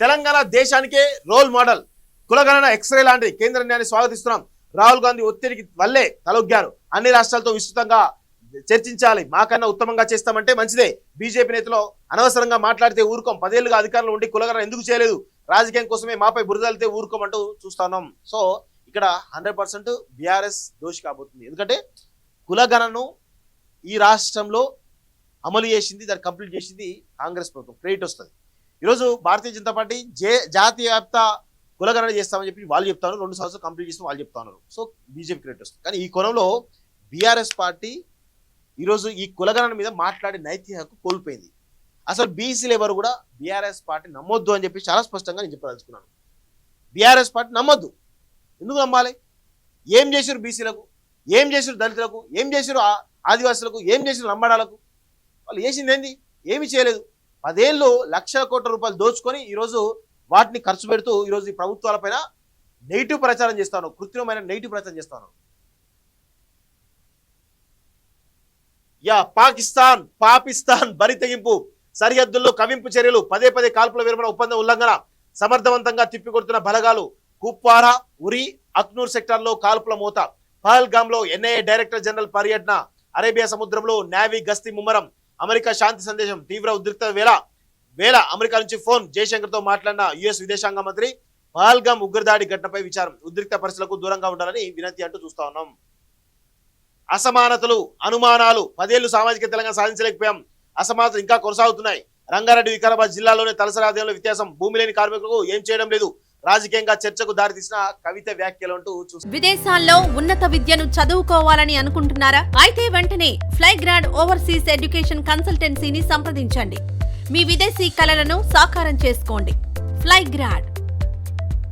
తెలంగాణ దేశానికే role model. కులగణన x ray లాంటి కేంద్ర నిర్ణయాన్ని స్వాగతిస్తున్నాం. రాహుల్ గాంధీ ఒత్తిడికి వల్లే తలొగ్గారు. అన్ని రాష్ట్రాలతో విస్తృతంగా చర్చించాలి, మాకన్నా ఉత్తమంగా చేస్తామంటే మంచిదే. బీజేపీ నేతలు అనవసరంగా మాట్లాడితే ఊరుకోం. 10 ఏళ్లుగా అధికారంలో ఉండి కులగణన ఎందుకు చేయలేదు? రాజకీయం కోసమే మాపై బురదలితే ఊరుకోమంటూ చూస్తున్నాం. సో ఇక్కడ 100% బీఆర్ఎస్ దోషి కాబోతుంది. ఎందుకంటే కులగణను ఈ రాష్ట్రంలో అమలు చేసింది, దాన్ని కంప్లీట్ చేసింది కాంగ్రెస్ ప్రభుత్వం. క్రెడిట్ వస్తుంది. ఈరోజు భారతీయ జనతా పార్టీ జాతీయ వ్యాప్త కులగణన చేస్తామని చెప్పి వాళ్ళు చెప్తాను, 2 సంవత్సరాలు కంప్లీట్ చేస్తాం వాళ్ళు చెప్తా ఉన్నారు. సో బీజేపీ క్రెడిట్ వస్తుంది. కానీ ఈ కోణంలో బీఆర్ఎస్ పార్టీ ఈరోజు ఈ కులగణన మీద మాట్లాడే నైతిక హక్కు కోల్పోయింది. అసలు బీసీలు ఎవరు కూడా బీఆర్ఎస్ పార్టీ నమ్మొద్దు అని చెప్పి చాలా స్పష్టంగా నేను చెప్పదలుచుకున్నాను. బీఆర్ఎస్ పార్టీ నమ్మొద్దు. ఎందుకు నమ్మాలి? ఏం చేశారు బీసీలకు, ఏం చేశారు దళితులకు, ఏం చేశారు ఆదివాసులకు, ఏం చేశారు లంబాడాలకు? వాళ్ళు చేసింది ఏంది? ఏమి చేయలేదు. 10 ఏళ్ళు లక్షల కోట్ల రూపాయలు దోచుకొని ఈరోజు వాటిని ఖర్చు పెడుతూ ఈరోజు ఈ ప్రభుత్వాలపైన నెగిటివ్ ప్రచారం చేస్తాను, కృత్రిమమైన నెగిటివ్ ప్రచారం చేస్తాను. పాకిస్తాన్ బరి తెగింపు, సరిహద్దుల్లో కవింపు చర్యలు, పదే కాల్పుల విరమణ ఒప్పందం ఉల్లంఘన, సమర్థవంతంగా తిప్పికొడుతున్న బలగాలు. కుప్వారా, ఉరి, అక్నూర్ సెక్టార్లో కాల్పుల మోత. పహల్గామ్లో ఎన్ఐఏ డైరెక్టర్ జనరల్ పర్యటన. అరేబియా సముద్రంలో నేవీ గస్తీ ముమ్మరం. అమెరికా శాంతి సందేశం. తీవ్ర ఉద్రిక్త వేళ అమెరికా నుంచి ఫోన్. జయశంకర్తో మాట్లాడిన యుఎస్ విదేశాంగ మంత్రి. పహల్గామ్ ఉగ్రదాడి ఘటనపై విచారం. ఉద్రిక్త పరిస్థితులకు దూరంగా ఉండాలని వినతి అంటూ చూస్తా ఉన్నాం. అసమానతలు, అనుమానాలు. 10 ఏళ్లు సామాజిక తెలంగాణ సాధించలేకపోయాం. అసమానతలు ఇంకా కొనసాగుతున్నాయి. రంగారెడ్డి, వికారాబాద్ జిల్లాలోనే తలసరి ఆదాయంలో వ్యత్యాసం. భూమి లేని కార్మికులకు ఏం చేయడం లేదు. రాజకీయంగా చర్చకు దారితీసిన కవిత వ్యాఖ్యలు అంటూ చూస్తారు. విదేశాల్లో ఉన్నత విద్యను చదువుకోవాలని అనుకుంటున్నారా? అయితే వెంటనే ఫ్లైగ్రాడ్ ఓవర్సీస్ ఎడ్యుకేషన్ కన్సల్టెన్సీని సంప్రదించండి. మీ విదేశీ కలలను సాకారం చేసుకోండి. ఫ్లైగ్రాడ్.